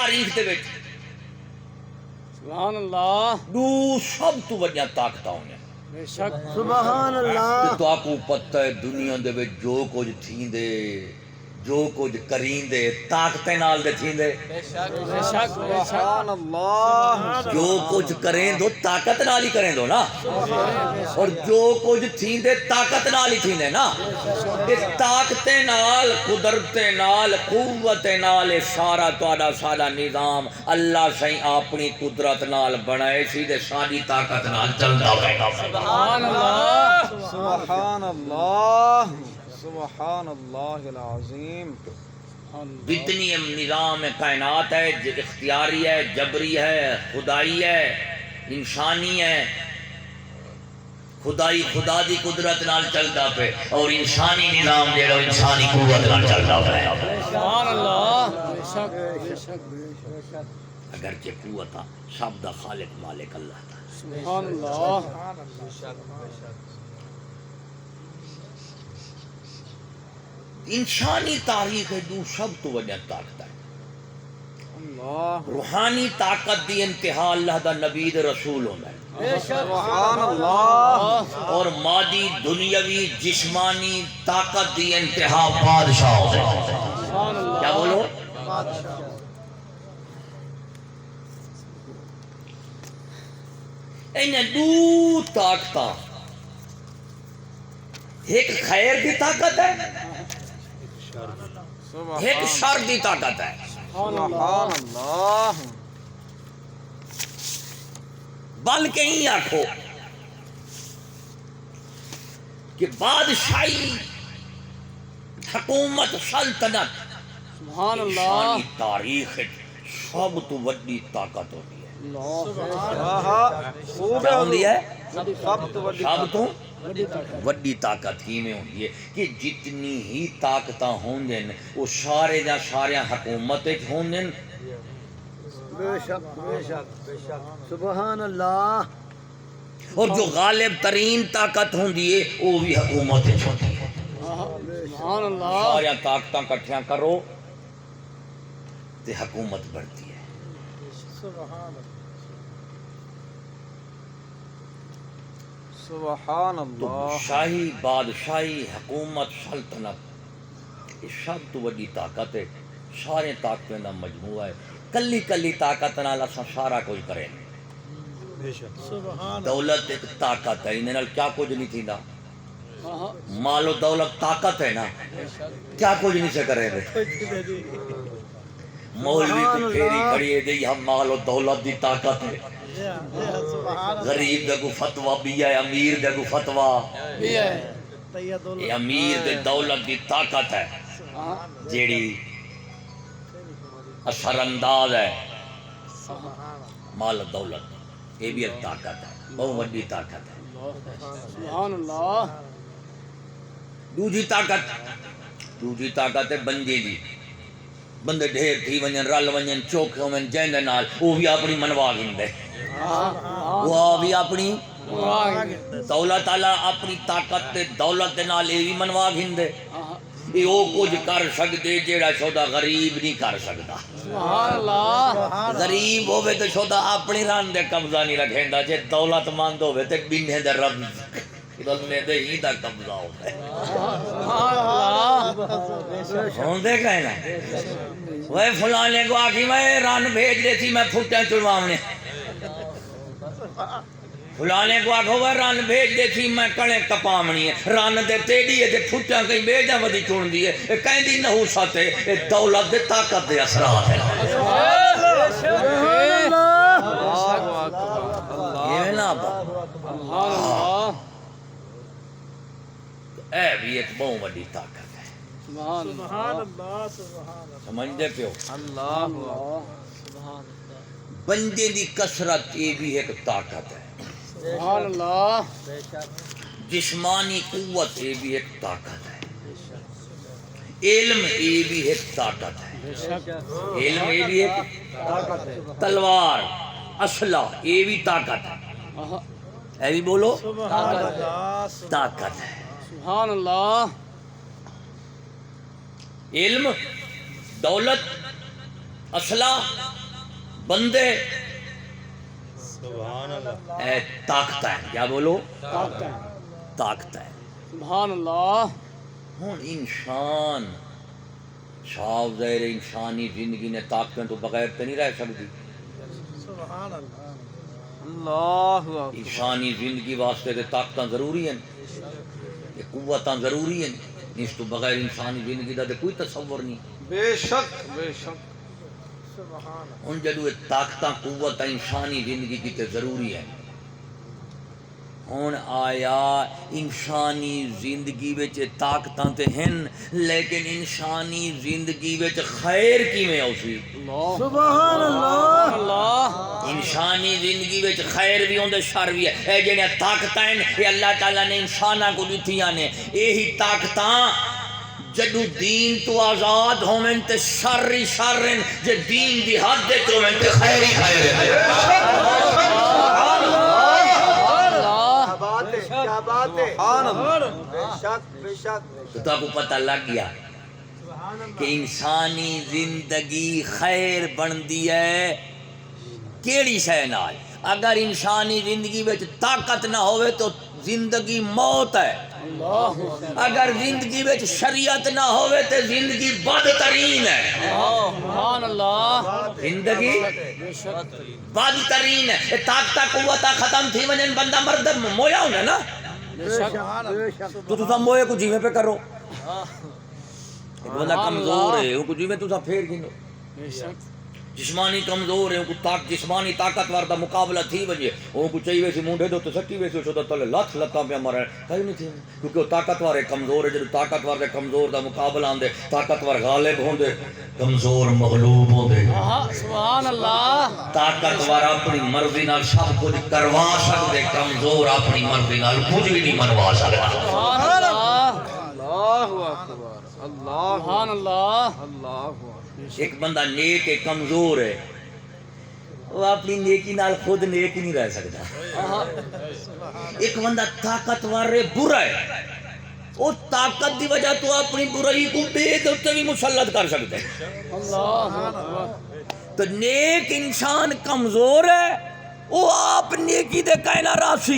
تاریخ دے وچ سبحان اللہ دو سب تو وڈیاں طاقتاں ہوندیاں بے شک سبحان اللہ تے تو آپ کو پتہ ہے دنیا دے وچ جو کچھ تھیندے جو کچھ کریندے طاقتیں نال دے تھیندے بے شک بے شک سبحان اللہ جو کچھ کریں دو طاقت نال ہی کریں دو نا اور جو کچھ تھیندے طاقت نال ہی تھیندے نا اس طاقتیں نال قدرتیں نال قوتیں نال سارا تہاڈا سارا نظام اللہ سائیں اپنی قدرت نال بنائے سی تے ساری طاقت نال چلدا رہے سبحان اللہ سبحان اللہ سبحان اللہ العظیم جتنی نظام کائنات ہے اختیاری ہے جبری ہے خدائی ہے انسانی ہے خدائی خدا دی قدرت نال چلدا پے اور انسانی نظام جیڑا انسانی قوت نال چلدا پے سبحان اللہ بے شک بے شک بے شک اگرچہ قوت سب دا خالق مالک اللہ تا سبحان اللہ انسانی تاریخ دو سب تو وڈا طاقت ہے اللہ روحانی طاقت دی انتہا اللہ دا نبی دے رسول ہونا ہے بے شک سبحان اللہ اور مادی دنیاوی جسمانی طاقت دی انتہا بادشاہ ہونا ہے سبحان اللہ کیا بولو انہیں دو طاقتاں ایک خیر دی طاقت ہے ایک شر دی طاقت ہے سبحان سبحان اللہ بلکہ ہی آکھو کہ بادشاہی حکومت سلطنت سبحان اللہ انسانی تاریخ سب تو وڈی طاقت ہوتی ہے خوب کیا ہوتی ہے سب تو بڑی سب تو بڑی طاقت وڈی طاقت ہی میں ہوتی ہے کہ جتنی ہی طاقتاں ہوندیں وہ سارے یا سارے حکومت ہوندیں بے شک بے شک بے شک سبحان اللہ اور جو غالب ترین طاقت ہوندی ہے وہ بھی حکومت ہوتی ہے سبحان اللہ سارے طاقتاں کٹھیاں کرو تے حکومت بڑھتی ہے سبحان تو اللہ شاہی بادشاہی حکومت سلطنت یہ سب تو وڈی طاقت ہے سارے طاقتیں دا مجموعہ ہے کلی کلی طاقت نال اساں سارا کچھ کریں دولت ایک طاقت ہے انہاں نال کیا کچھ نہیں تھیندا مال و دولت طاقت ہے نا کیا کچھ نہیں سے کرے دے مولوی کو پھیری کھڑی ہے جی ہم مال و دولت دی طاقت ہے غریب دے کو فتوہ بھی ہے امیر دے کو فتوہ بھی ہے یہ امیر دے دولت دی طاقت ہے جیڑی اثر انداز ہے مال و دولت یہ بھی ایک طاقت ہے بہت بڑی طاقت ہے سبحان اللہ دوجی طاقت ہے بندے دی بندے ڈھیر تھی ونجن رل ونجن چوکھے ونجن جہندے نال وہ بھی اپنی منوا گھندے وہ بھی اپنی دولت تعالیٰ اپنی طاقت تے دولت دے نال یہ بھی منوا گھندے یہ وہ کچھ کر سکتے جیڑا شودا غریب نہیں کر سکتا سبحان اللہ غریب ہوئے تو شودا اپنی ران دے قبضہ نہیں رکھیندا جے دولت مند ہوئے تے بینے دے رب رلنے دے ہی دا قبضہ ہوتا ہے سبحان اللہ ہوندے کہنا وہ فلانے کو آکھی میں ران بھیج دے تھی میں پھٹیاں چڑواونے فلانے کو آکھو وہ ران بھیج دے تھی میں کڑے کپامنی ہے ران دے تیڑی ہے تے پھٹیاں کہیں بھیجا ودی چون دی ہے کہیں دی نحوست ہے دولت دے طاقت دے اثرات ہے یہ نا با اے بھی ایک بہت بڑی طاقت ہے سبحان اللہ سمجھتے پیو اللہ بندے دی کثرت یہ بھی ایک طاقت ہے سبحان اللہ جسمانی قوت یہ بھی ایک طاقت ہے علم یہ بھی ایک طاقت ہے علم یہ بھی ایک تلوار اسلحہ یہ بھی طاقت ہے اے بھی بولو طاقت ہے سبحان اللہ علم دولت اسلحہ بندے سبحان اللہ اے طاقت ہے. کیا بولو؟ طاقت ہے طاقت ہے. سبحان اللہ ہوں انسان صاف ظاہر انسانی زندگی نے طاقتیں تو بغیر تو نہیں رہ سکتی. اللہ اکبر انسانی زندگی واسطے تے طاقتاں ضروری ہیں، یہ قوتاں ضروری ہیں. اس تو بغیر انسانی زندگی دا تے کوئی تصور نہیں. بے شک بے شک ہن جدوں یہ طاقتاں قوتاں انسانی زندگی کی تے ضروری ہیں، ہن آیا انسانی زندگی وچ طاقتاں تے ہیں لیکن انسانی زندگی وچ خیر کیویں اوسی؟ اللہ سبحان اللہ اللہ انسانی زندگی وچ خیر بھی ہوندے شر بھی ہے. اے جڑیاں طاقتاں ہیں یہ اللہ تعالیٰ نے انساناں کو دتیاں نے. یہی طاقتاں جدو دین تو آزاد ہوویں تے شر ہی شر ہیں، جے دین دی حد تے ہوویں تے خیر ہی خیر ہے. کیا بات ہے بے شک بے شک تو تو آپ کو پتہ لگ گیا کہ انسانی زندگی خیر بندی ہے کیڑی شے نال. اگر انسانی زندگی وچ طاقت نہ ہوئے تو زندگی موت ہے. اگر زندگی وچ شریعت نہ ہوئے تو زندگی بدترین ہے. سبحان اللہ زندگی بے شک بدترین ہے. یہ طاقتہ قوتہ ختم تھی ونجن بندہ مرد مویا ہونا نا. بے شک بے شک تو تسا موئے کو جیویں پہ کرو. ایک بندہ کمزور ہے وہ کو جیویں تسا پھیر گھنو. بے شک جسمانی کمزور ہے وہ کو جسمانی طاقتور دا مقابلہ تھی وجے وہ کو چاہیے ویسے مونڈے دو تو سٹی ویسے چھوٹا تلے لکھ لتاں پہ مرے کہیں نہیں تھی کیونکہ وہ طاقتور ہے کمزور ہے. جب طاقتور دے کمزور دا مقابلہ آندے طاقتور غالب ہوندے کمزور مغلوب ہوندے. سبحان اللہ طاقتور اپنی مرضی نال سب کچھ کروا سکدے، کمزور اپنی مرضی نال کچھ بھی نہیں منوا سکدا. سبحان اللہ اللہ اکبر اللہ سبحان اللہ اللہ ایک بندہ نیک ہے کمزور ہے وہ اپنی نیکی نال خود نیک ہی نہیں رہ سکتا. ایک بندہ طاقتور ہے برا ہے وہ طاقت دی وجہ تو اپنی برائی کو بے دوتے بھی مسلط کر سکتے ہیں. اللہ اکبر تو نیک انسان کمزور ہے وہ آپ نیکی دے کائنا راسی